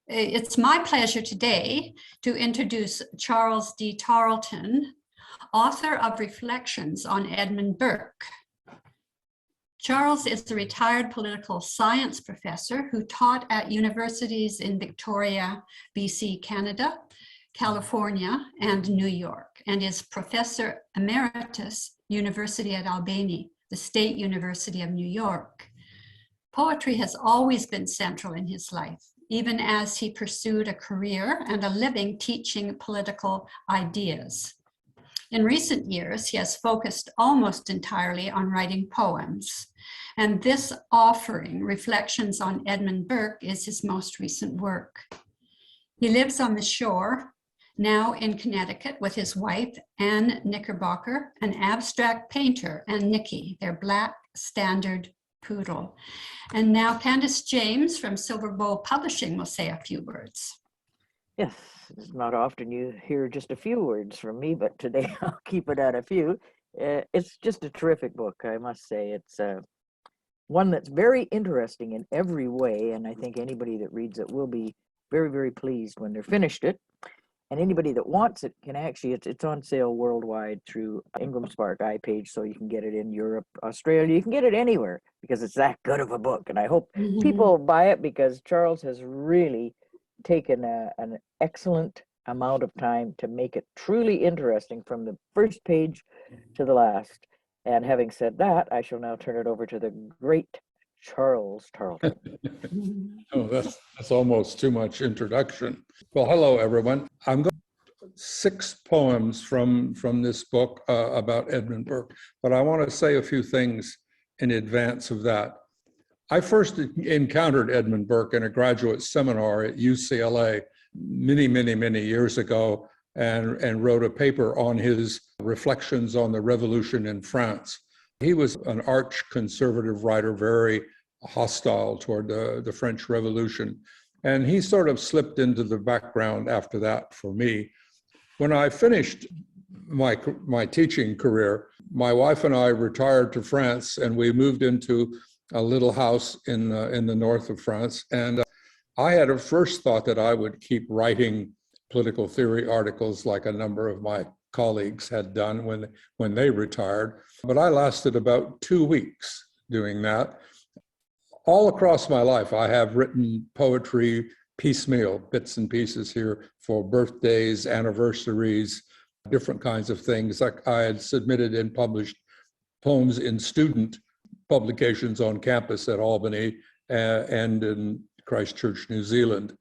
It's my pleasure today to introduce Charles D. Tarlton, author of Reflections on Edmund Burke. Charles is a retired political science professor who taught at universities in Victoria, BC, Canada, California, and New York, and is Professor Emeritus, University at Albany, the State University of New York. Poetry has always been central in his life, even as he pursued a career and a living teaching political ideas. In recent years, he has focused almost entirely on writing poems, and this offering, Reflections on Edmund Burke, is his most recent work. He lives on the shore, now in Connecticut, with his wife, Anne Knickerbocker, an abstract painter, and Nikki, their black standard poodle. And now Candace James from Silver Bowl Publishing will say a few words. Yes, it's not often you hear just a few words from me, but today I'll keep it at a few. It's just a terrific book, I must say. It's one that's very interesting in every way, and I think anybody that reads it will be very, very pleased when they're finished it. And anybody that wants it can actually, it's on sale worldwide through Ingram Spark iPage, so you can get it in Europe, Australia, you can get it anywhere because it's that good of a book. And I hope people buy it because Charles has really taken an excellent amount of time to make it truly interesting from the first page to the last. And having said that, I shall now turn it over to the great Charles Tarlton. Oh, that's almost too much introduction. Well, hello, everyone. I'm going to 6 poems from this book about Edmund Burke, but I want to say a few things in advance of that. I first encountered Edmund Burke in a graduate seminar at UCLA many years ago and wrote a paper on his reflections on the revolution in France. He was an arch conservative writer, very hostile toward the French Revolution. And he sort of slipped into the background after that for me. When I finished my teaching career, my wife and I retired to France, and we moved into a little house in the north of France. And I had at first thought that I would keep writing political theory articles like a number of my colleagues had done when they retired. But I lasted about 2 weeks doing that. All across my life, I have written poetry piecemeal, bits and pieces here for birthdays, anniversaries, different kinds of things. Like I had submitted and published poems in student publications on campus at Albany and in Christchurch, New Zealand.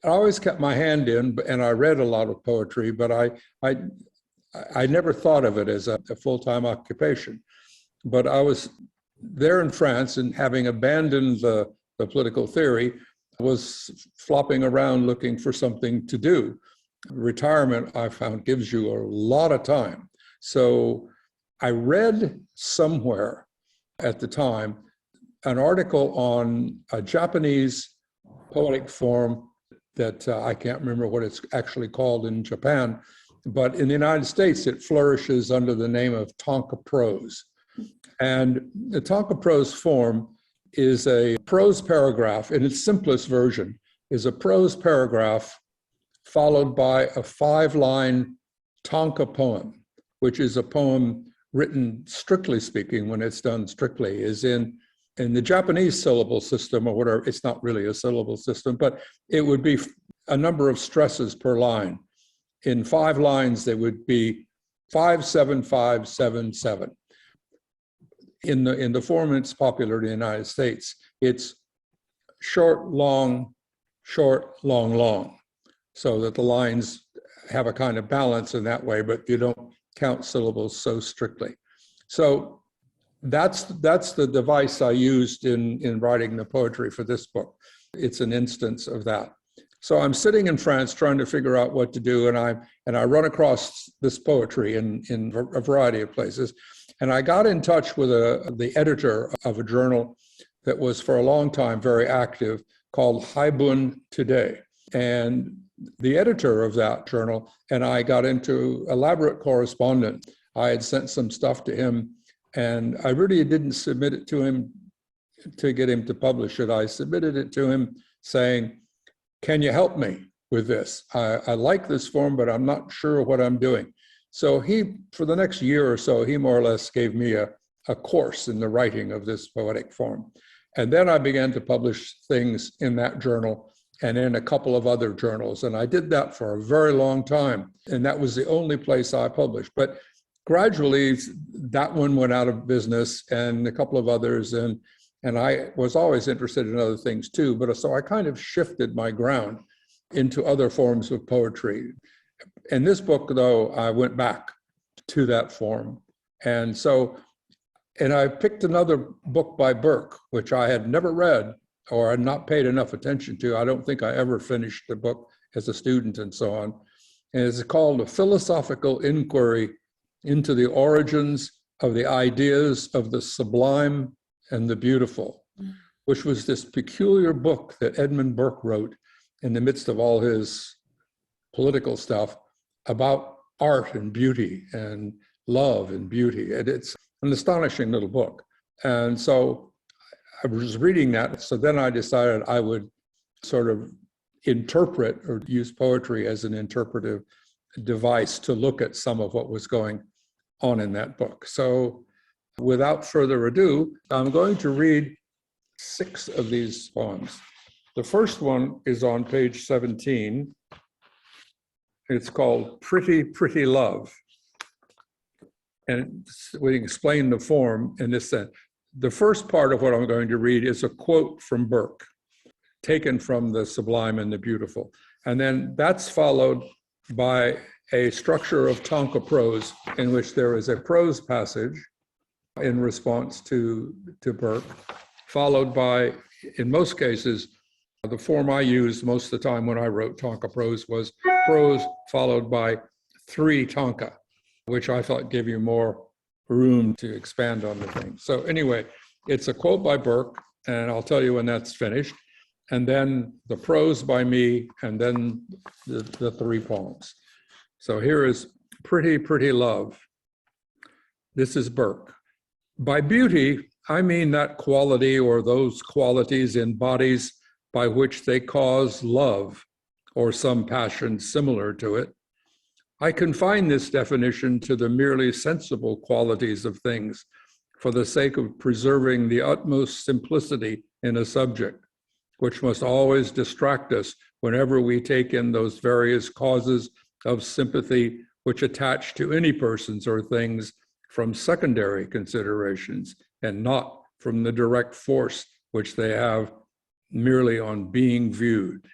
I always kept my hand in, and I read a lot of poetry, but I never thought of it as a full-time occupation. But I was there in France, and having abandoned the political theory, was flopping around looking for something to do. Retirement, I found, gives you a lot of time. So I read somewhere at the time an article on a Japanese poetic form that I can't remember what it's actually called in Japan, but in the United States, it flourishes under the name of Tonka Prose. And the Tonka Prose form is a prose paragraph, in its simplest version, is a prose paragraph followed by a 5-line Tonka poem, which is a poem written, strictly speaking, when it's done strictly, is in the Japanese syllable system or whatever. It's not really a syllable system, but it would be a number of stresses per line. In 5 lines, they would be 5, 7, 5, 7, 7. In the form it's popular in the United States, it's short, long, long, so that the lines have a kind of balance in that way, but you don't count syllables so strictly. So that's the device I used in writing the poetry for this book. It's an instance of that. So I'm sitting in France trying to figure out what to do, and I run across this poetry in a variety of places. And I got in touch with the editor of a journal that was for a long time very active, called Haibun Today. And the editor of that journal and I got into elaborate correspondence. I had sent some stuff to him, and I really didn't submit it to him to get him to publish it. I submitted it to him saying, can you help me with this? I like this form, but I'm not sure what I'm doing. So for the next year or so, he more or less gave me a course in the writing of this poetic form. And then I began to publish things in that journal and in a couple of other journals. And I did that for a very long time. And that was the only place I published. But gradually, that one went out of business and a couple of others. And I was always interested in other things too. But so I kind of shifted my ground into other forms of poetry. In this book, though, I went back to that form. And I picked another book by Burke, which I had never read or had not paid enough attention to. I don't think I ever finished the book as a student and so on. And it's called A Philosophical Inquiry into the Origins of the Ideas of the Sublime and the Beautiful, which was this peculiar book that Edmund Burke wrote in the midst of all his political stuff about art and beauty and love and beauty. And it's an astonishing little book. And so I was reading that. So then I decided I would sort of interpret or use poetry as an interpretive device to look at some of what was going on in that book. So without further ado, I'm going to read 6 of these poems. The first one is on page 17. It's called Pretty, Pretty Love. And we explain the form in this sense. The first part of what I'm going to read is a quote from Burke, taken from the Sublime and the Beautiful. And then that's followed by a structure of Tonka prose in which there is a prose passage in response to Burke, followed by, in most cases, the form I used most of the time when I wrote Tonka prose was prose followed by 3 Tonka, which I thought gave you more room to expand on the thing. So anyway, it's a quote by Burke, and I'll tell you when that's finished, and then the prose by me, and then the 3 poems. So here is Pretty, Pretty Love. This is Burke. By beauty, I mean that quality or those qualities in bodies by which they cause love or some passion similar to it. I confine this definition to the merely sensible qualities of things for the sake of preserving the utmost simplicity in a subject, which must always distract us whenever we take in those various causes of sympathy which attach to any persons or things from secondary considerations and not from the direct force which they have merely on being viewed.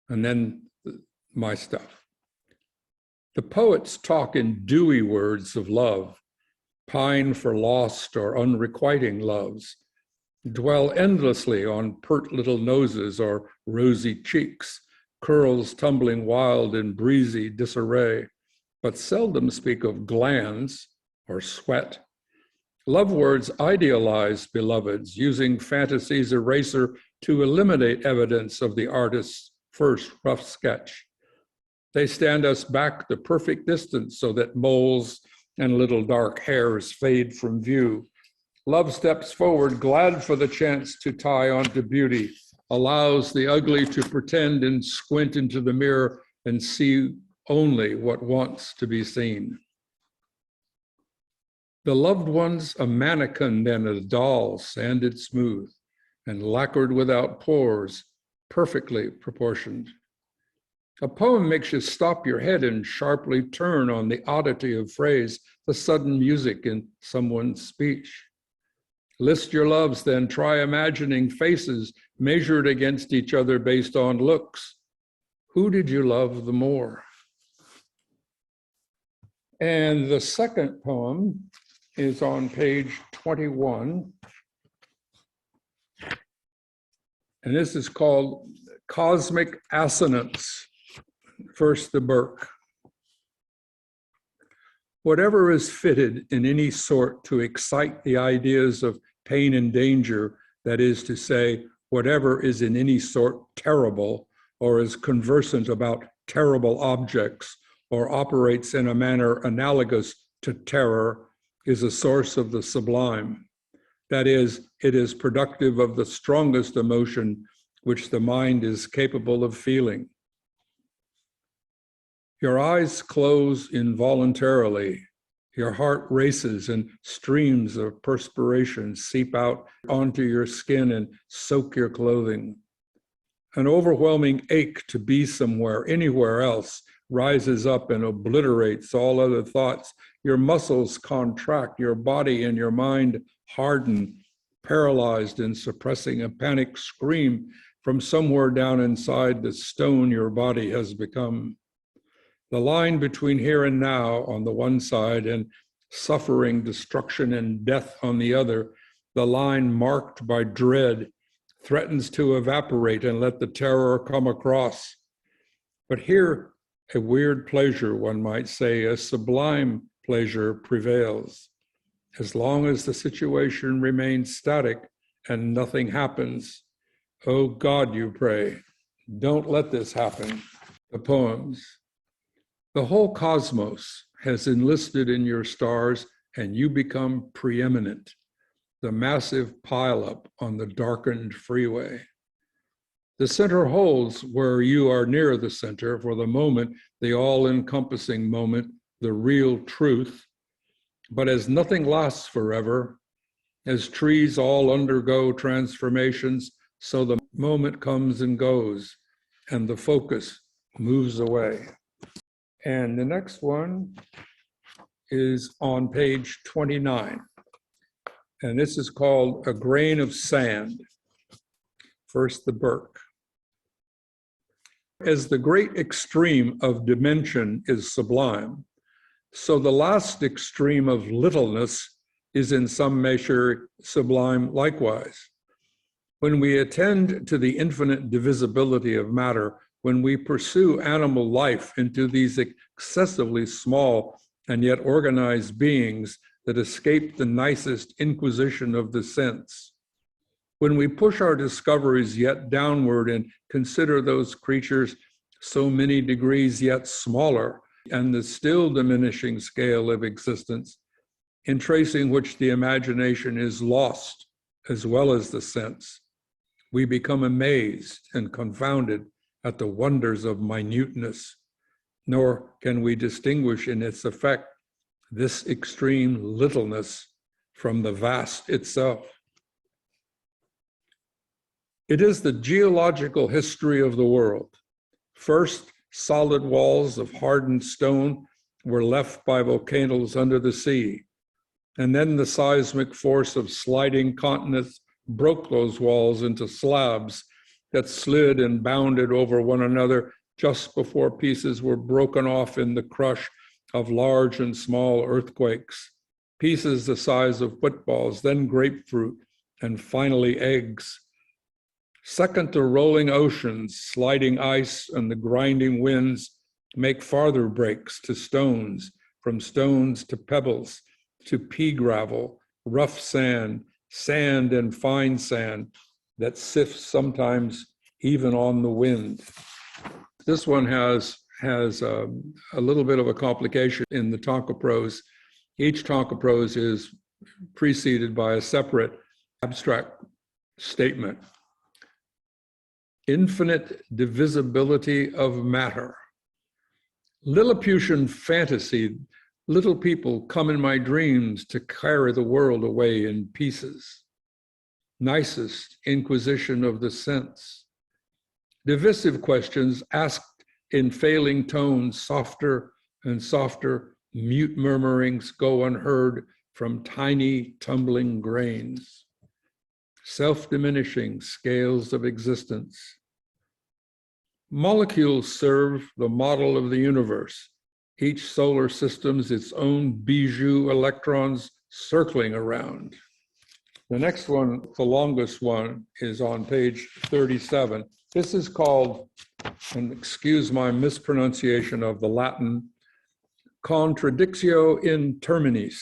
And then my stuff. The poets talk in dewy words of love, pine for lost or unrequiting loves, dwell endlessly on pert little noses or rosy cheeks, curls tumbling wild in breezy disarray, but seldom speak of glands or sweat. Love words idealize beloveds, using fantasy's eraser to eliminate evidence of the artist's first rough sketch. They stand us back the perfect distance so that moles and little dark hairs fade from view. Love steps forward, glad for the chance to tie onto beauty, allows the ugly to pretend and squint into the mirror and see only what wants to be seen. The loved one's a mannequin, then a doll, sanded smooth and lacquered without pores, perfectly proportioned. A poem makes you stop your head and sharply turn on the oddity of phrase, the sudden music in someone's speech. List your loves, then try imagining faces measured against each other based on looks. Who did you love the more? And the second poem is on page 21. And this is called Cosmic Assonance. First, the Burke. Whatever is fitted in any sort to excite the ideas of pain and danger, that is to say, whatever is in any sort terrible, or is conversant about terrible objects, or operates in a manner analogous to terror, is a source of the sublime. That is, it is productive of the strongest emotion which the mind is capable of feeling. Your eyes close involuntarily. Your heart races and streams of perspiration seep out onto your skin and soak your clothing. An overwhelming ache to be somewhere, anywhere else, rises up and obliterates all other thoughts. Your muscles contract, your body and your mind harden, paralyzed and suppressing a panic scream from somewhere down inside the stone your body has become. The line between here and now on the one side and suffering, destruction, and death on the other, the line marked by dread, threatens to evaporate and let the terror come across. But here, a weird pleasure, one might say, a sublime pleasure prevails. As long as the situation remains static and nothing happens, oh God, you pray, don't let this happen. The poems. The whole cosmos has enlisted in your stars and you become preeminent, the massive pileup on the darkened freeway. The center holds where you are near the center for the moment, the all-encompassing moment, the real truth. But as nothing lasts forever, as trees all undergo transformations, so the moment comes and goes, and the focus moves away. And the next one is on page 29. And this is called A Grain of Sand. First, the Burke. As the great extreme of dimension is sublime, so the last extreme of littleness is in some measure sublime likewise. When we attend to the infinite divisibility of matter, when we pursue animal life into these excessively small and yet organized beings that escape the nicest inquisition of the sense, when we push our discoveries yet downward and consider those creatures so many degrees yet smaller, and the still diminishing scale of existence, in tracing which the imagination is lost as well as the sense, we become amazed and confounded at the wonders of minuteness, nor can we distinguish in its effect this extreme littleness from the vast itself. It is the geological history of the world. First, solid walls of hardened stone were left by volcanoes under the sea, and then the seismic force of sliding continents broke those walls into slabs that slid and bounded over one another just before pieces were broken off in the crush of large and small earthquakes, pieces the size of footballs, then grapefruit, and finally eggs. Second, the rolling oceans, sliding ice, and the grinding winds make farther breaks to stones, from stones to pebbles, to pea gravel, rough sand, sand and fine sand that sifts sometimes even on the wind. This one has a little bit of a complication in the Tonka Prose. Each Tonka Prose is preceded by a separate abstract statement. Infinite divisibility of matter. Lilliputian fantasy, little people come in my dreams to carry the world away in pieces. Nicest inquisition of the sense. Divisive questions asked in failing tones, softer and softer, mute murmurings go unheard from tiny tumbling grains. Self-diminishing scales of existence. Molecules serve the model of the universe. Each solar system's its own bijou electrons circling around. The next one, the longest one, is on page 37. This is called, and excuse my mispronunciation of the Latin, Contradictio in Terminis.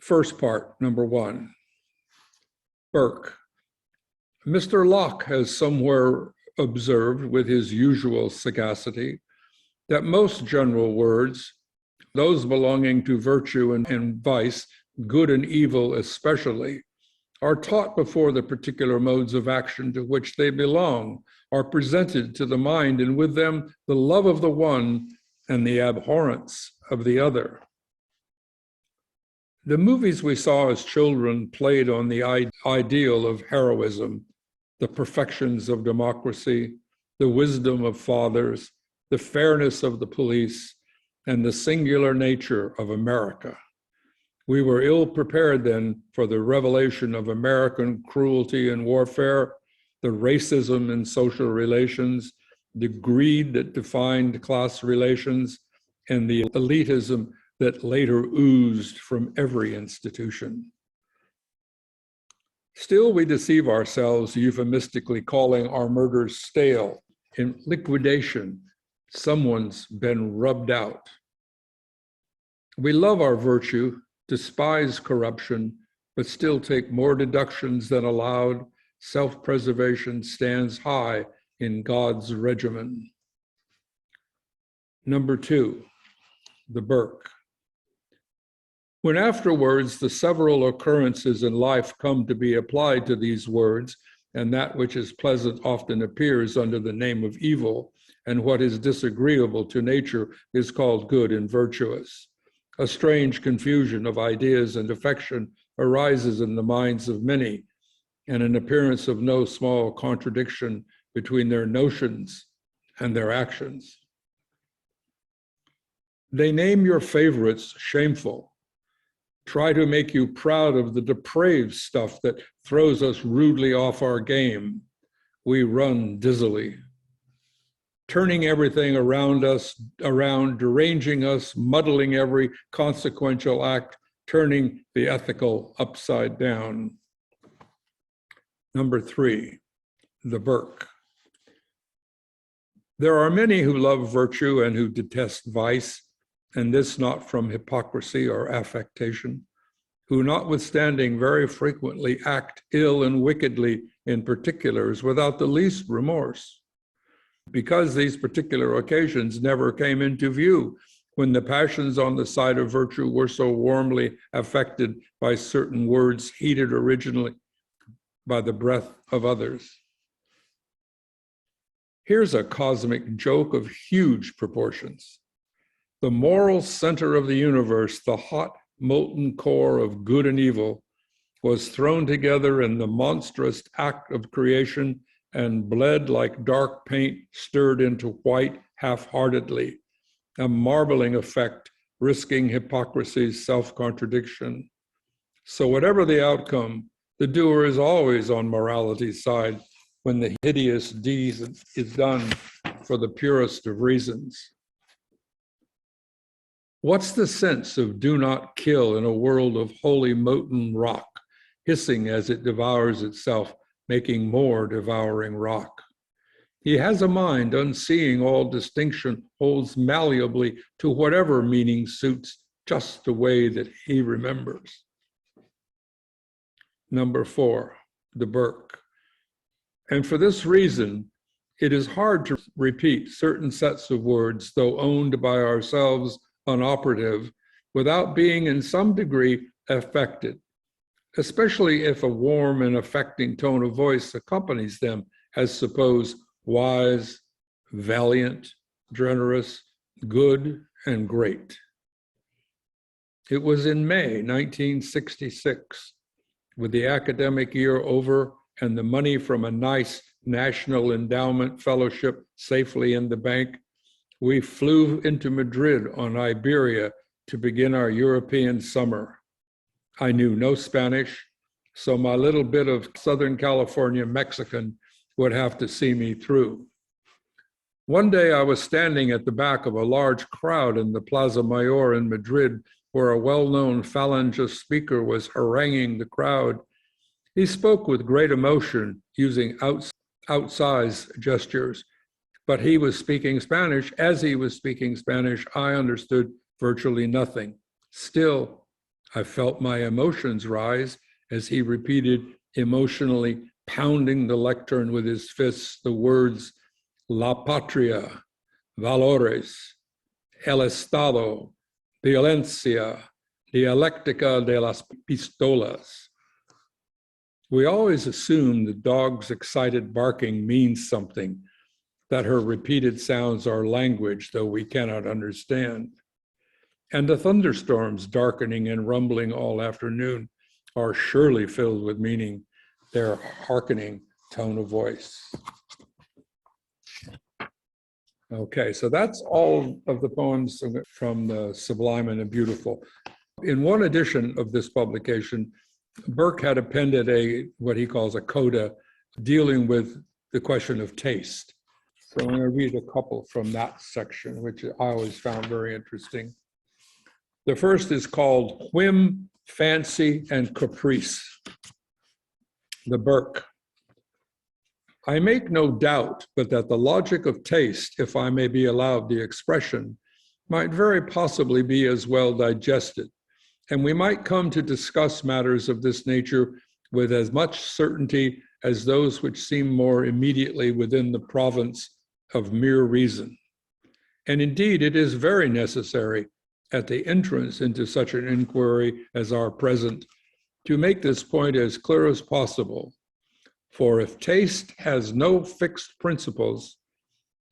First part, number 1. Burke. Mr. Locke has somewhere observed with his usual sagacity that most general words, those belonging to virtue and vice, good and evil especially, are taught before the particular modes of action to which they belong are presented to the mind, and with them the love of the one and the abhorrence of the other. The movies we saw as children played on the ideal of heroism, the perfections of democracy, the wisdom of fathers, the fairness of the police, and the singular nature of America. We were ill prepared then for the revelation of American cruelty and warfare, the racism in social relations, the greed that defined class relations, and the elitism that later oozed from every institution. Still, we deceive ourselves, euphemistically calling our murders stale. In liquidation, someone's been rubbed out. We love our virtue, despise corruption, but still take more deductions than allowed. Self-preservation stands high in God's regimen. Number 2, the Burke. When afterwards the several occurrences in life come to be applied to these words, and that which is pleasant often appears under the name of evil, and what is disagreeable to nature is called good and virtuous, a strange confusion of ideas and affection arises in the minds of many, and an appearance of no small contradiction between their notions and their actions. They name your favorites shameful, try to make you proud of the depraved stuff that throws us rudely off our game. We run dizzily, turning everything around us, deranging us, muddling every consequential act, turning the ethical upside down. Number 3, the Burke. There are many who love virtue and who detest vice, and this not from hypocrisy or affectation, who notwithstanding very frequently act ill and wickedly in particulars without the least remorse, because these particular occasions never came into view when the passions on the side of virtue were so warmly affected by certain words heated originally by the breath of others. Here's a cosmic joke of huge proportions. The moral center of the universe, the hot, molten core of good and evil, was thrown together in the monstrous act of creation and bled like dark paint stirred into white half-heartedly, a marbling effect risking hypocrisy's self-contradiction. So whatever the outcome, the doer is always on morality's side when the hideous deed is done for the purest of reasons. What's the sense of do not kill in a world of holy molten rock, hissing as it devours itself, making more devouring rock? He has a mind unseeing all distinction, holds malleably to whatever meaning suits just the way that he remembers. Number 4, the Burke. And for this reason, it is hard to repeat certain sets of words, though owned by ourselves unoperative, without being in some degree affected, especially if a warm and affecting tone of voice accompanies them, as suppose wise, valiant, generous, good, and great. It was in May 1966, with the academic year over and the money from a nice National Endowment Fellowship safely in the bank, we flew into Madrid on Iberia to begin our European summer. I knew no Spanish, so my little bit of Southern California Mexican would have to see me through. One day I was standing at the back of a large crowd in the Plaza Mayor in Madrid, where a well-known Falangist speaker was haranguing the crowd. He spoke with great emotion, using outsized gestures, but he was speaking Spanish. As he was speaking Spanish, I understood virtually nothing. Still, I felt my emotions rise as he repeated, emotionally pounding the lectern with his fists, the words, La patria, valores, el Estado, violencia, dialéctica de las pistolas. We always assume the dog's excited barking means something, that her repeated sounds are language, though we cannot understand. And the thunderstorms darkening and rumbling all afternoon are surely filled with meaning, their hearkening tone of voice. Okay, so that's all of the poems from the Sublime and the Beautiful. In one edition of this publication, Burke had appended what he calls a coda dealing with the question of taste. So I'm going to read a couple from that section, which I always found very interesting. The first is called Whim, Fancy, and Caprice. The Burke. I make no doubt but that the logic of taste, if I may be allowed the expression, might very possibly be as well digested, and we might come to discuss matters of this nature with as much certainty as those which seem more immediately within the province of mere reason. And indeed, it is very necessary at the entrance into such an inquiry as our present to make this point as clear as possible. For if taste has no fixed principles,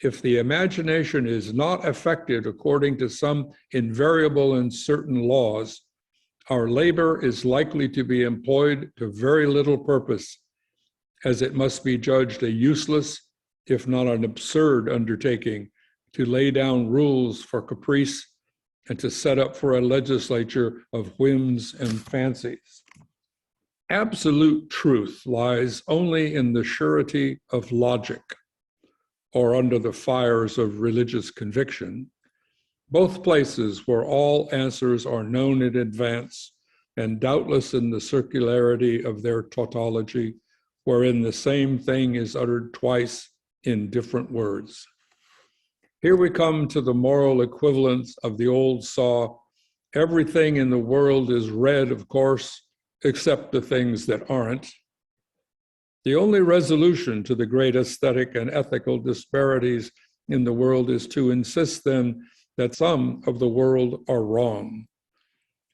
if the imagination is not affected according to some invariable and certain laws, our labor is likely to be employed to very little purpose, as it must be judged a useless, if not an absurd undertaking, to lay down rules for caprice and to set up for a legislature of whims and fancies. Absolute truth lies only in the surety of logic, or under the fires of religious conviction, both places where all answers are known in advance, and doubtless in the circularity of their tautology, wherein the same thing is uttered twice in different words. Here we come to the moral equivalence of the old saw, everything in the world is red, of course, except the things that aren't. The only resolution to the great aesthetic and ethical disparities in the world is to insist then that some of the world are wrong.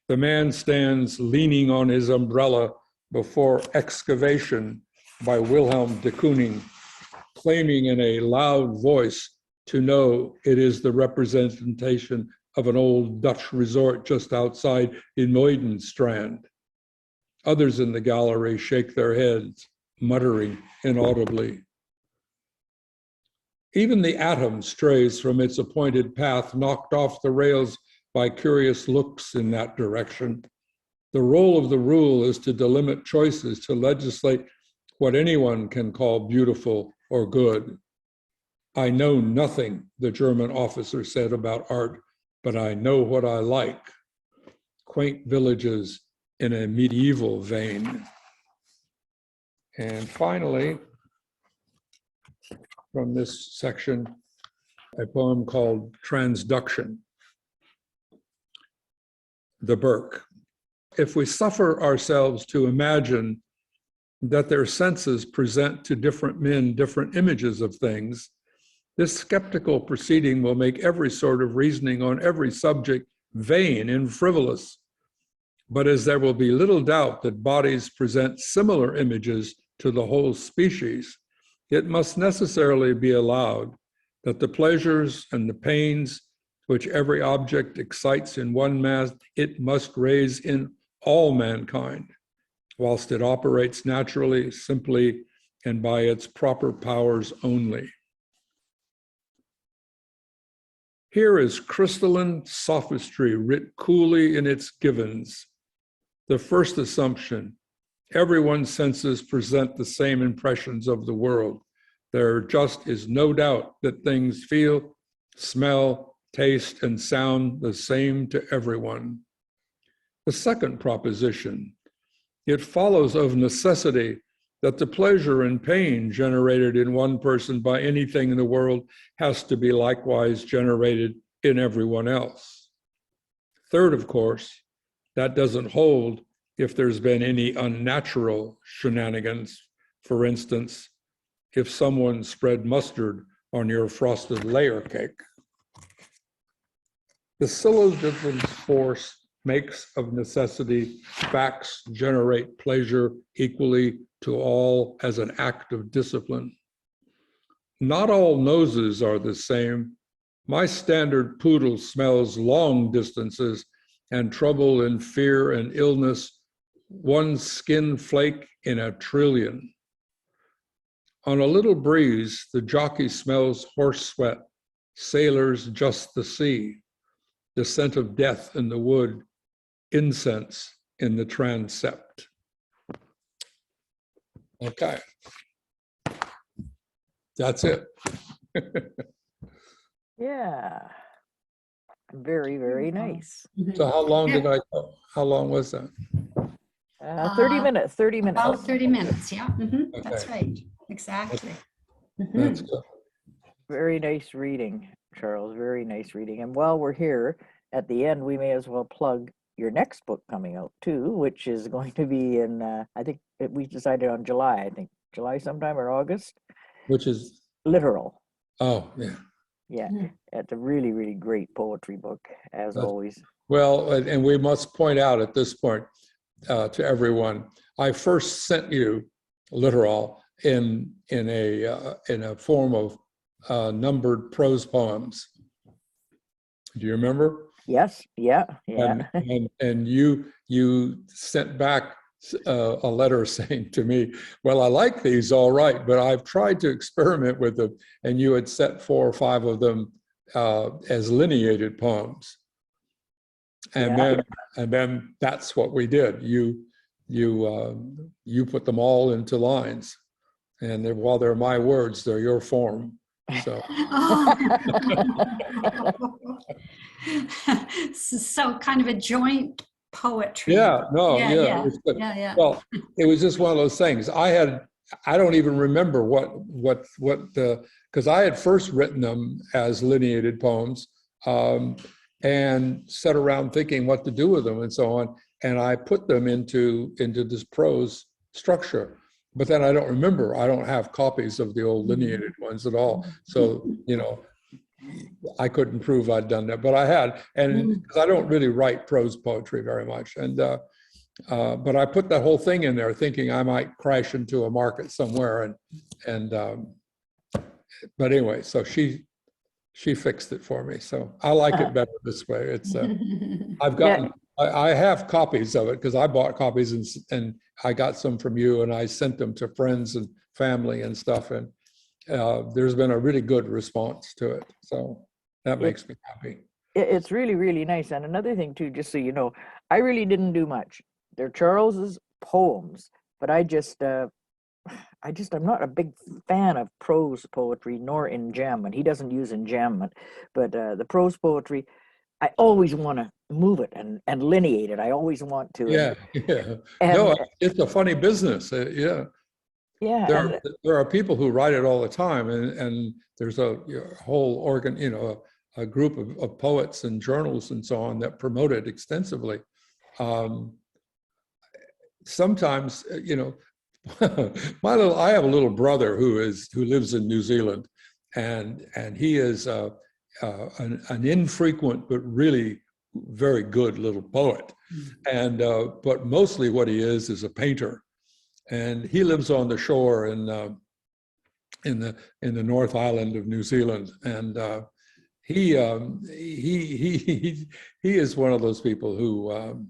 The man stands leaning on his umbrella before Excavation by Wilhelm de Kooning, claiming in a loud voice to know it is the representation of an old Dutch resort just outside in Muidenstrand. Others in the gallery shake their heads, muttering inaudibly. Even the atom strays from its appointed path, knocked off the rails by curious looks in that direction. The role of the rule is to delimit choices, to legislate what anyone can call beautiful or good. I know nothing, the German officer said about art, but I know what I like. Quaint villages in a medieval vein. And finally, from this section, a poem called Transduction. The Burke. If we suffer ourselves to imagine that their senses present to different men different images of things, this skeptical proceeding will make every sort of reasoning on every subject vain and frivolous. But as there will be little doubt that bodies present similar images to the whole species, it must necessarily be allowed that the pleasures and the pains which every object excites in one mass, it must raise in all mankind, whilst it operates naturally, simply, and by its proper powers only. Here is crystalline sophistry writ coolly in its givens. The first assumption, everyone's senses present the same impressions of the world. There just is no doubt that things feel, smell, taste, and sound the same to everyone. The second proposition, it follows of necessity that the pleasure and pain generated in one person by anything in the world has to be likewise generated in everyone else. Third, of course, that doesn't hold if there's been any unnatural shenanigans. For instance, if someone spread mustard on your frosted layer cake. The syllogism's force makes of necessity facts generate pleasure equally to all as an act of discipline. Not all noses are the same. My standard poodle smells long distances and trouble and fear and illness, one skin flake in a trillion. On a little breeze, the jockey smells horse sweat, sailors just the sea, the scent of death in the wood, incense in the transept. Okay. That's it. Yeah. Very, very nice. So how long did I go? How long was that? 30 minutes, 30 minutes. About 30 minutes, yeah. That's right, exactly. That's good. Very nice reading, Charles, very nice reading. And while we're here, at the end, we may as well plug your next book coming out too, which is going to be in, I think we decided on July, I think July sometime or August. Which is? Literal. Oh, yeah. Yeah, it's a really, really great poetry book, as always. Well, and we must point out at this point to everyone, I first sent you Literal in a form of numbered prose poems. Do you remember? Yes, yeah. And you sent back a letter saying to me, well, I like these all right, but I've tried to experiment with them, and you had set 4 or 5 of them as lineated poems. And then that's what we did. You put them all into lines, and while they're my words, they're your form. So. So kind of a joint poetry. Yeah. Yeah. Well, it was just one of those things. I don't even remember because I had first written them as lineated poems, and sat around thinking what to do with them and so on. And I put them into this prose structure. But then I don't remember. I don't have copies of the old lineated ones at all. So, I couldn't prove I'd done that, but I had. And because I don't really write prose poetry very much. And but I put that whole thing in there thinking I might crash into a market somewhere. But anyway, so she fixed it for me. So I like it better this way. It's I have copies of it because I bought copies and I got some from you and I sent them to friends and family and stuff. And there's been a really good response to it. So that makes me happy. It's really, really nice. And another thing too, just so you know, I really didn't do much. They're Charles's poems, but I'm not a big fan of prose poetry nor enjambment. He doesn't use enjambment, but the prose poetry, I always want to move it and lineate it. I always want to. Yeah. No, it's a funny business. Yeah. There are people who write it all the time, and there's a whole a group of poets and journals and so on that promote it extensively. Sometimes, I have a little brother who lives in New Zealand, and he is an infrequent but really very good little poet, and but mostly what he is a painter. And he lives on the shore in the North Island of New Zealand, and he is one of those people who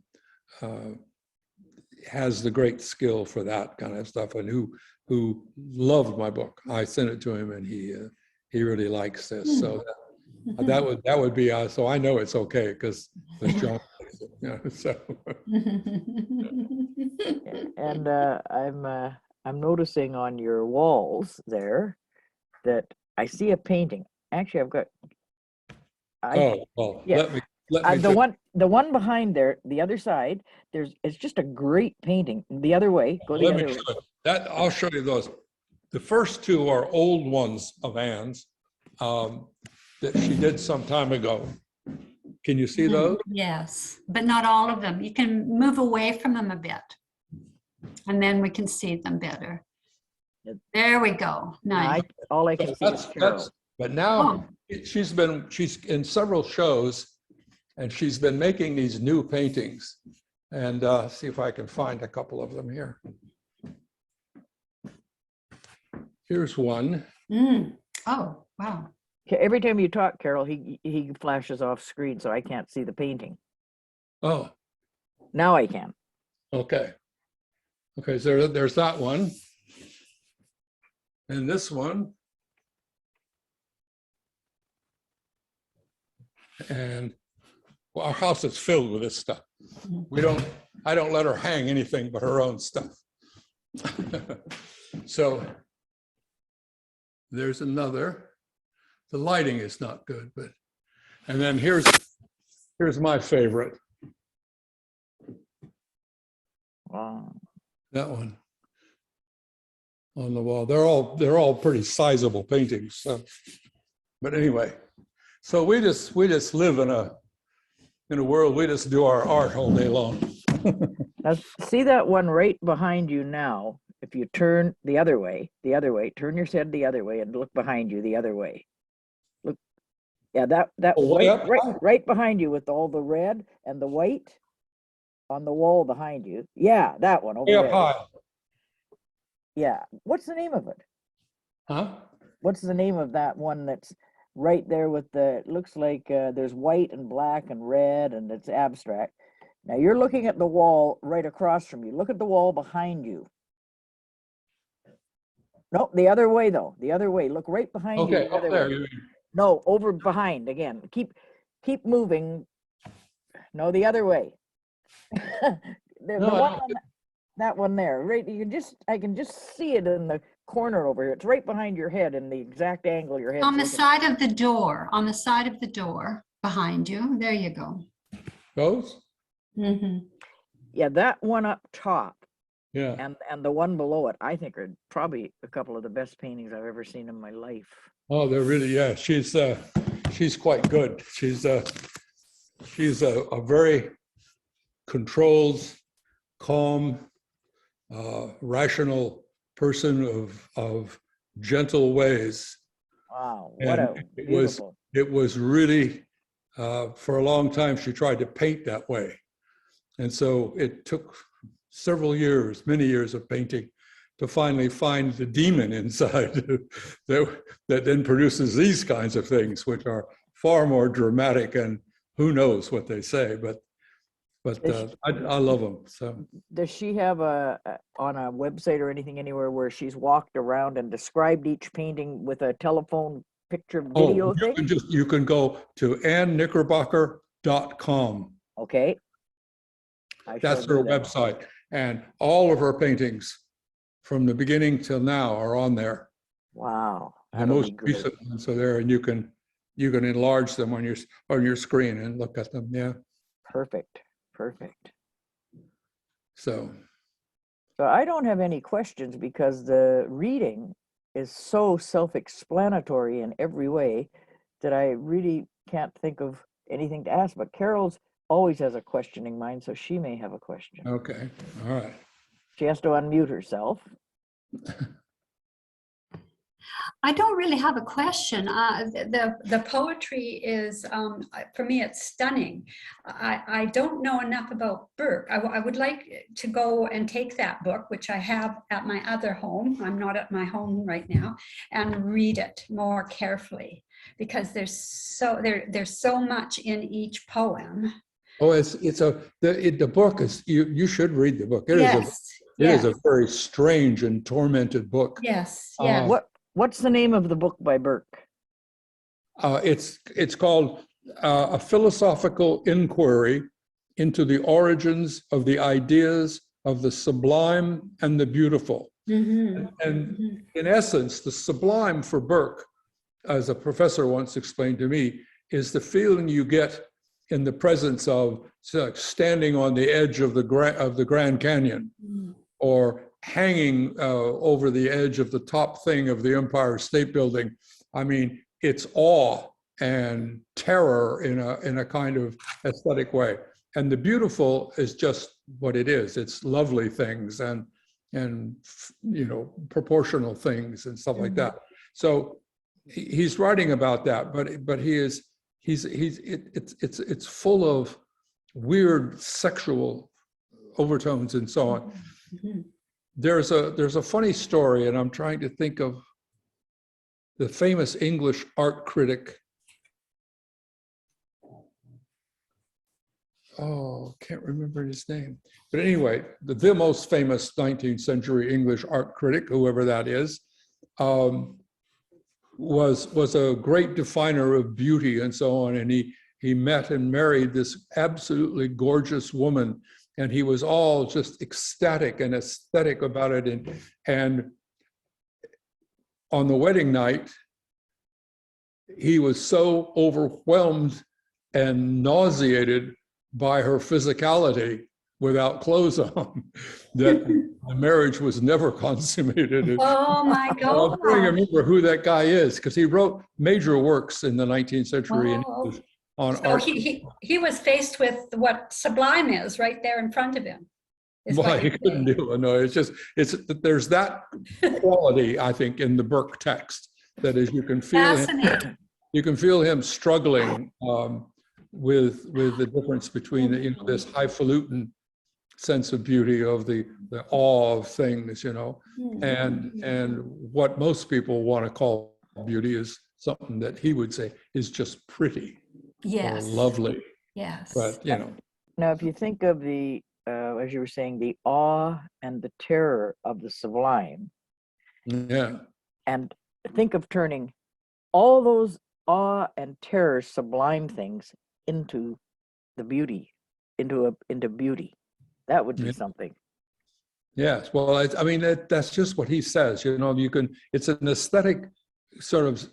has the great skill for that kind of stuff, and who loved my book. I sent it to him, and he really likes this. So that would be so I know it's okay because John. So. And I'm noticing on your walls there that I see a painting. Actually, I've got. Let me the one behind there, the other side. It's just a great painting. The other way, go the other way. I'll show you those. The first 2 are old ones of Anne's that she did some time ago. Can you see those? Yes, but not all of them. You can move away from them a bit, and then we can see them better. There we go. Nice. All I can see is Carol. But now she's in several shows, and she's been making these new paintings. And see if I can find a couple of them here. Here's one. Oh, wow. Okay, every time you talk, Carol, he flashes off screen, so I can't see the painting. Oh, Now I can. okay. Okay, so there's that one. And this one. And well, our house is filled with this stuff. I don't let her hang anything but her own stuff. So there's another. The lighting is not good, but, and then here's my favorite. Wow. That one on the wall. They're all pretty sizable paintings. So, but anyway, so we just live in a world. We just do our art all day long. Now, see that one right behind you now. If you turn the other way, turn your head the other way and look behind you the other way. Look, yeah, that right behind you with all the red and the white on the wall behind you. Yeah, that one over Way up there. high. Yeah. What's the name of it? Huh? What's the name of that one that's right there with the, looks like there's white and black and red and it's abstract. Now you're looking at the wall right across from you. Look at the wall behind you. No, the other way though. The other way. Look right behind you. Okay, The up other there. way. No, over behind again. Keep moving. No, the other way. That one there. Right. I can just see it in the corner over here. It's right behind your head in the exact angle your head. On the side of the door, behind you. There you go. Those? Mm-hmm. Yeah, that one up top. Yeah. And the one below it, I think are probably a couple of the best paintings I've ever seen in my life. Oh, they're really, yeah. She's quite good. She's a very controlled, calm, rational person of gentle ways. Wow, what a beautiful. It was really, for a long time, she tried to paint that way. And so it took several years, many years of painting to finally find the demon inside that then produces these kinds of things, which are far more dramatic and who knows what they say, but I love them. So does she have on a website or anything anywhere where she's walked around and described each painting with a telephone picture video thing? You can go to annknickerbocker.com. Okay. That's her website. And all of her paintings from the beginning till now are on there. Wow. The most recent ones are there, and you can enlarge them on your screen and look at them. Yeah. Perfect. So I don't have any questions because the reading is so self-explanatory in every way that I really can't think of anything to ask. But Carol's always has a questioning mind, so she may have a question. okay, all right. She has to unmute herself. I don't really have a question. The poetry is, for me, it's stunning. I don't know enough about Burke. I would like to go and take that book, which I have at my other home. I'm not at my home right now, and read it more carefully because there's so much in each poem. Oh, the book is, you should read the book. It is a very strange and tormented book. Yes. What's the name of the book by Burke? It's called A Philosophical Inquiry into the Origins of the Ideas of the Sublime and the Beautiful. Mm-hmm. And in essence, the sublime for Burke, as a professor once explained to me, is the feeling you get in the presence of standing on the edge of the Grand Canyon, or hanging over the edge of the top thing of the Empire State Building. I mean, it's awe and terror in a kind of aesthetic way. And the beautiful is just what it is. It's lovely things and proportional things and stuff like that. So he's writing about that, but it's full of weird sexual overtones and so on. There's a funny story, and I'm trying to think of the famous English art critic. Oh, can't remember his name. But anyway, the most famous 19th century English art critic, whoever that is, was a great definer of beauty and so on. And he met and married this absolutely gorgeous woman. And he was all just ecstatic and aesthetic about it. And on the wedding night, he was so overwhelmed and nauseated by her physicality without clothes on that the marriage was never consummated. Oh my I'm God. trying to remember who that guy is, because he wrote major works in the 19th century in Oh. English on So art. he was faced with what Sublime is right there in front of him. is what Why you're he couldn't saying. do it. No, there's that quality, I think, in the Burke text, that is, you can Fascinating. feel him struggling with the difference between this highfalutin sense of beauty, of the awe of things, and what most people want to call beauty is something that he would say is just pretty Yes. or lovely. Yes. But Now, if you think of the, as you were saying, the awe and the terror of the sublime, yeah, and think of turning all those awe and terror sublime things into the beauty, into beauty, that would be Yeah. something. yes. Well, I mean, that's just what he says. It's an aesthetic sort of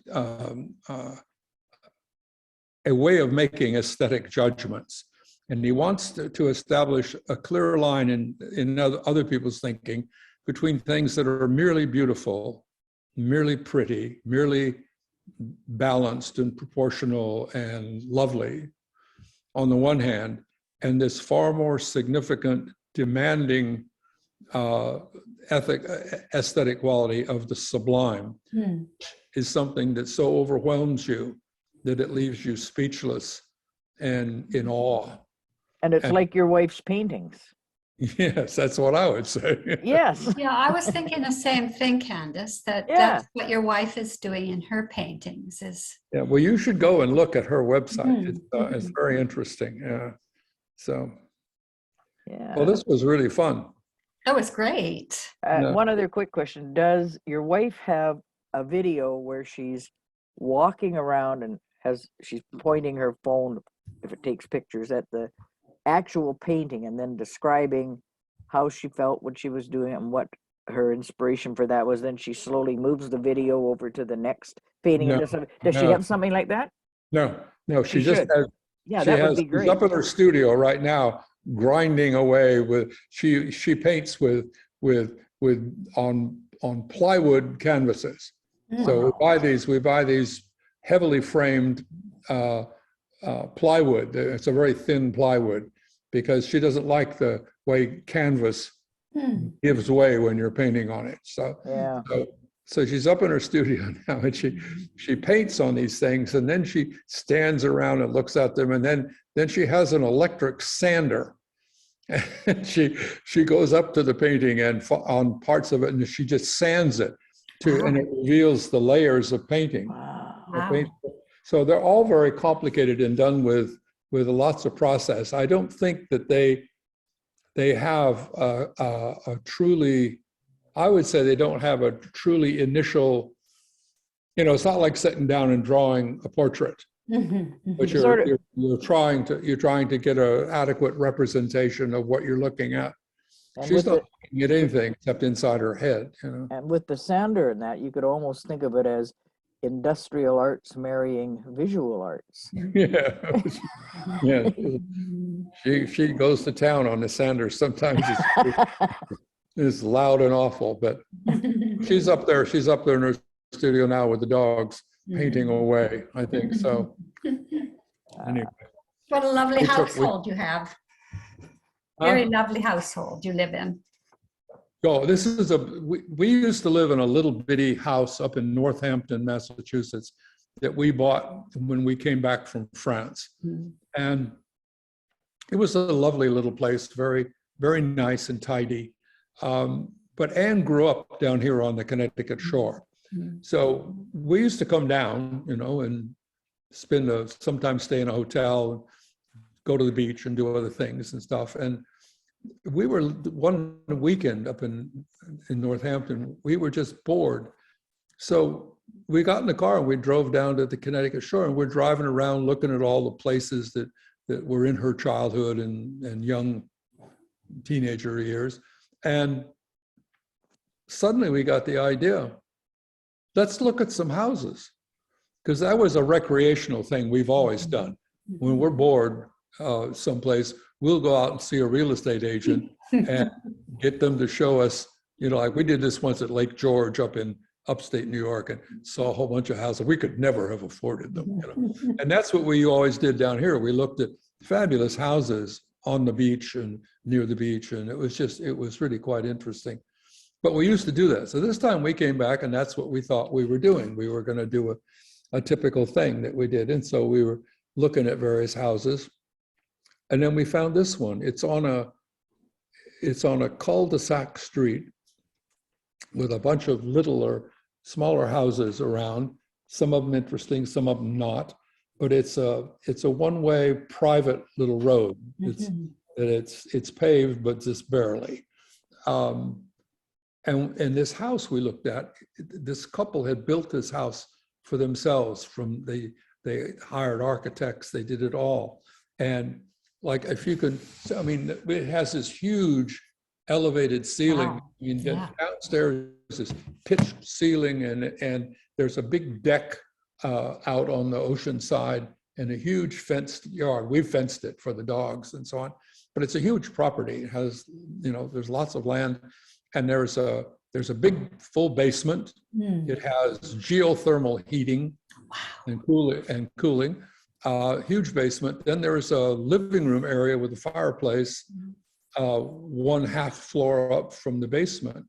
a way of making aesthetic judgments. And he wants to establish a clear line in other people's thinking between things that are merely beautiful, merely pretty, merely balanced and proportional and lovely on the one hand, and this far more significant, demanding aesthetic quality of the sublime is something that so overwhelms you that it leaves you speechless and in awe. And it's And- like your wife's paintings. Yes, that's what I would say. Yes. Yeah, I was thinking the same thing, Candace, that Yeah. that's what your wife is doing in her paintings is. Yeah, well, you should go and look at her website. Mhm, It's very interesting. Yeah. So, Yeah. well, this was really fun. That was great. No. One other quick question. Does your wife have a video where she's walking around and she's pointing her phone, if it takes pictures, at the actual painting and then describing how she felt when she was doing it and what her inspiration for that was? Then she slowly moves the video over to the next painting. No, Does she no. have something like that? No, she She just should. has. Yeah, She that would has, be she's great. up in her studio right now, grinding away with. She paints with on plywood canvases. So we buy these heavily framed plywood. It's a very thin plywood because she doesn't like the way canvas gives way when you're painting on it. Yeah. So she's up in her studio now, and she paints on these things, and then she stands around and looks at them, and then she has an electric sander. And she goes up to the painting and on parts of it, and she just sands it and it reveals the layers of painting. Wow. So they're all very complicated and done with lots of process. I don't think that they have a truly, I would say they don't have a truly initial, it's not like sitting down and drawing a portrait, but you're trying to get an adequate representation of what you're looking at. And She's with not looking at anything except inside her head, And with the sander and that, you could almost think of it as industrial arts marrying visual arts. Yeah, yeah. She goes to town on the sander. Sometimes it's loud and awful, but she's up there in her studio now with the dogs painting away, I think. So anyway. What a lovely We took- household you have. Very lovely household you live in. Oh, this is we used to live in a little bitty house up in Northampton, Massachusetts, that we bought when we came back from France. And it was a lovely little place, very, very nice and tidy. But Anne grew up down here on the Connecticut shore. So we used to come down, and sometimes stay in a hotel, go to the beach and do other things and stuff. And we were one weekend up in Northampton, we were just bored. So we got in the car and we drove down to the Connecticut shore, and we're driving around looking at all the places that were in her childhood and young teenager years. And suddenly we got the idea, let's look at some houses. Because that was a recreational thing we've always done. When we're bored someplace, we'll go out and see a real estate agent and get them to show us, like we did this once at Lake George up in upstate New York, and saw a whole bunch of houses. We could never have afforded them. And that's what we always did down here. We looked at fabulous houses on the beach and near the beach, and it was really quite interesting. But we used to do that. So this time we came back, and that's what we thought we were doing. We were going to do a typical thing that we did. And so we were looking at various houses. And then we found this one. It's on a cul-de-sac street with a bunch of smaller houses around, some of them interesting, some of them not. But it's a one-way private little road. It's paved, but just barely. And this house we looked at, this couple had built this house for themselves. They hired architects, they did it all. And like, if you could, it has this huge elevated ceiling. Wow. Downstairs is pitched ceiling, and there's a big deck out on the ocean side, and a huge fenced yard. We've fenced it for the dogs and so on, but it's a huge property. It has, there's lots of land, and there's a big full basement. It has geothermal heating and cooling. Huge basement. Then there's a living room area with a fireplace, 1/2 floor up from the basement.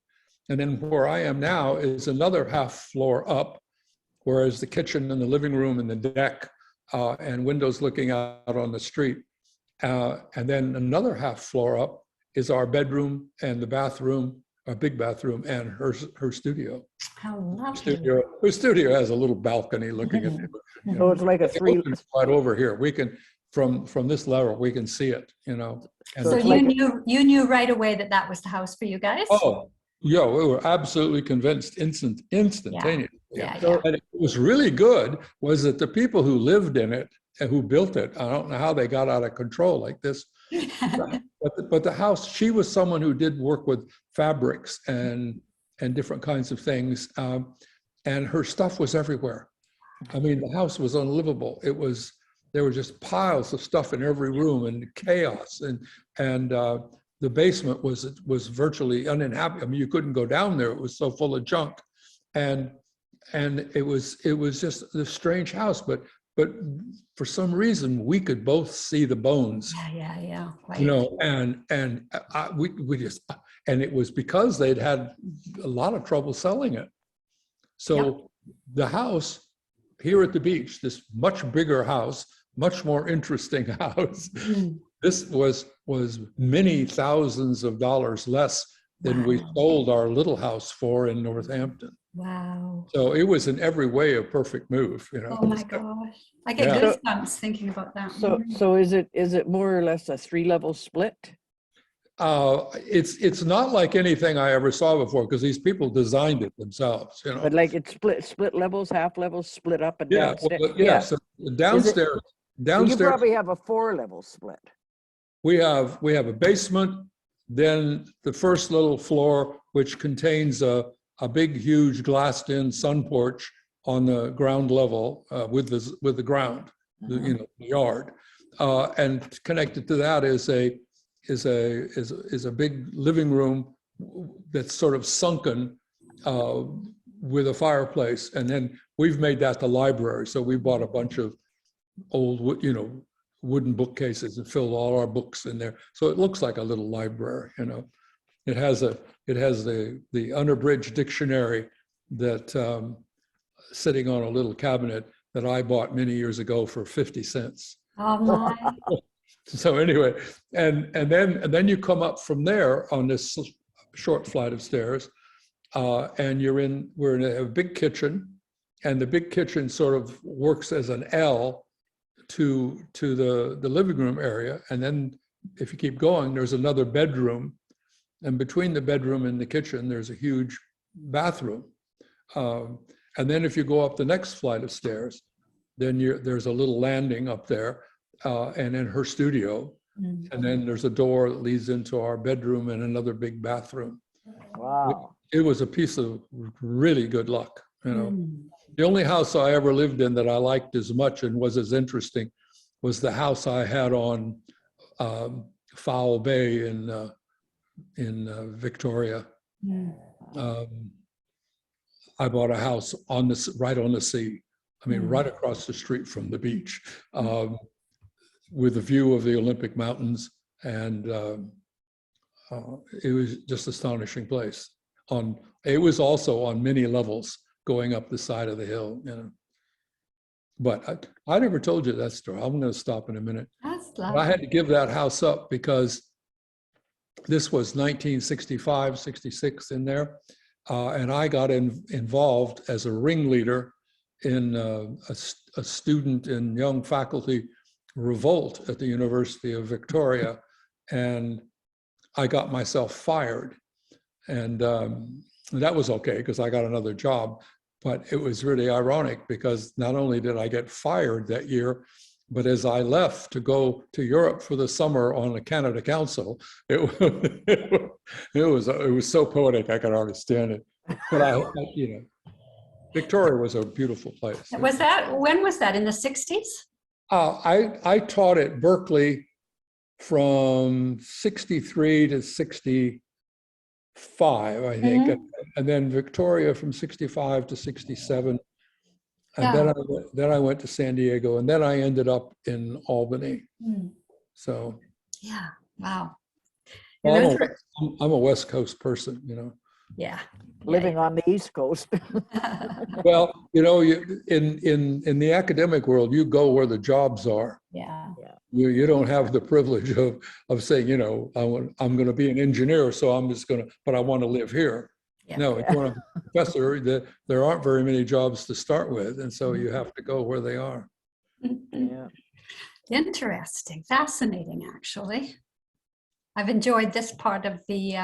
And then where I am now is another 1/2 floor up, whereas the kitchen and the living room and the deck and windows looking out on the street. And then another 1/2 floor up is our bedroom and the bathroom, a big bathroom, and her studio. How lovely. Her studio has a little balcony looking at it. So it's like a three. Right over here, we can from this level we can see it. And So you knew right away that was the house for you guys? Oh, yeah, we were absolutely convinced instantaneously. Yeah. And it was really good was that the people who lived in it and who built it, I don't know how they got out of control like this. But the house, she was someone who did work with fabrics and different kinds of things, and her stuff was everywhere. The house was unlivable. There were just piles of stuff in every room and chaos, and the basement was virtually uninhabitable. You couldn't go down there. It was so full of junk, and it was just a strange house, but for some reason we could both see the bones. Yeah. Right. And it was because they'd had a lot of trouble selling it. So the house here at the beach, this much bigger house, much more interesting house, this was many thousands of dollars less than we sold our little house for in Northampton. Wow. So it was in every way a perfect move. Oh my gosh. I get goosebumps thinking about that. So is it more or less a 3-level split? It's not like anything I ever saw before, because these people designed it themselves. But like it's split levels, half levels, split up and downstairs. So downstairs. So you probably have a 4-level split. We have a basement, then the first little floor, which contains a big, huge glassed-in sun porch on the ground level with the ground, the yard, and connected to that is a big living room that's sort of sunken with a fireplace, and then we've made that the library. So we bought a bunch of old, wooden bookcases and filled all our books in there. So it looks like a little library. It has the unabridged dictionary that sitting on a little cabinet that I bought many years ago for 50 cents. Oh my. So anyway, and then you come up from there on this short flight of stairs, and we're in a big kitchen and the big kitchen sort of works as an L to the living room area. And then if you keep going, there's another bedroom. And between the bedroom and the kitchen, there's a huge bathroom. And then if you go up the next flight of stairs, then there's a little landing up there, and then her studio. Mm-hmm. And then there's a door that leads into our bedroom and another big bathroom. Wow. It was a piece of really good luck, you know. Mm. The only house I ever lived in that I liked as much and was as interesting was the house I had on Foul Bay in Victoria. Mm. I bought a house right on the sea. I mean, right across the street from the beach, with a view of the Olympic Mountains, and it was just astonishing place. It was also on many levels going up the side of the hill, you know. But I never told you that story. I'm going to stop in a minute. I had to give that house up because this was 1965, 66 in there, and I got involved as a ringleader in a student and young faculty revolt at the University of Victoria, and I got myself fired. And that was okay because I got another job, but it was really ironic because not only did I get fired that year, but as I left to go to Europe for the summer on the Canada Council, it was so poetic I could hardly stand it. But you know, Victoria was a beautiful place. When was that, in the 60s? I taught at Berkeley from 63 to 65, I think, and then Victoria from 65 to 67. And then I went to San Diego, and then I ended up in Albany. So yeah, wow. Well, I'm a West Coast person, you know. Yeah. Living on the East Coast. Well, you know, in the academic world, you go where the jobs are. Yeah. You don't have the privilege of saying, you know, I'm going to be an engineer, so I'm just going to, but I want to live here. Yeah. No, if you want to be a professor, there aren't very many jobs to start with, and so you have to go where they are. Yeah. Interesting, fascinating, actually. I've enjoyed this part of the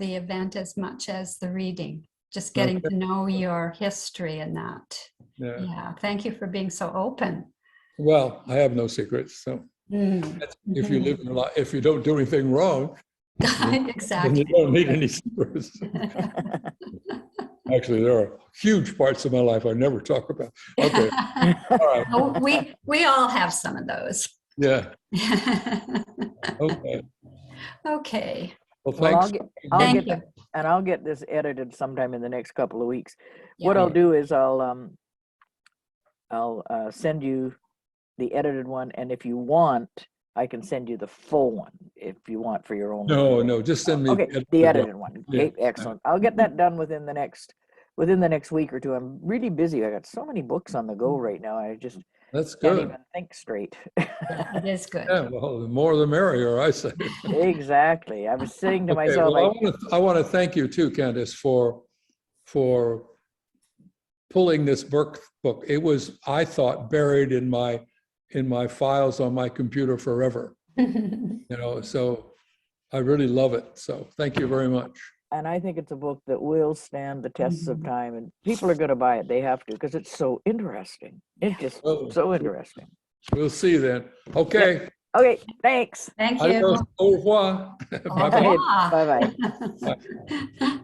event as much as the reading, just getting to know your history and that. Yeah, thank you for being so open. Well, I have no secrets, so if you live your life, if you don't do anything wrong, exactly, then you don't need any secrets. Actually, there are huge parts of my life I never talk about. Okay, all right. Oh, we all have some of those. Yeah. Okay. Okay. Well, thanks. I'll get this edited sometime in the next couple of weeks. Yeah. What I'll do is I'll send you the edited one, and if you want, I can send you the full one if you want for your own. No, just send me the edited one. Okay, yeah. Excellent. I'll get that done within the next week or two. I'm really busy. I got so many books on the go right now. I just That's good. Can't even think straight. It is good. Yeah, well, the more the merrier, I say. Exactly. I was saying to myself, well, I want to thank you too, Candace, for pulling this Burke book. It was, I thought, buried in my files on my computer forever. You know, so I really love it. So thank you very much. And I think it's a book that will stand the tests of time, and people are going to buy it. They have to, because it's so interesting. It's just so interesting. We'll see then. Okay. Yep. Okay. Thanks. Thank you. Au revoir. Bye-bye. Bye-bye. Bye.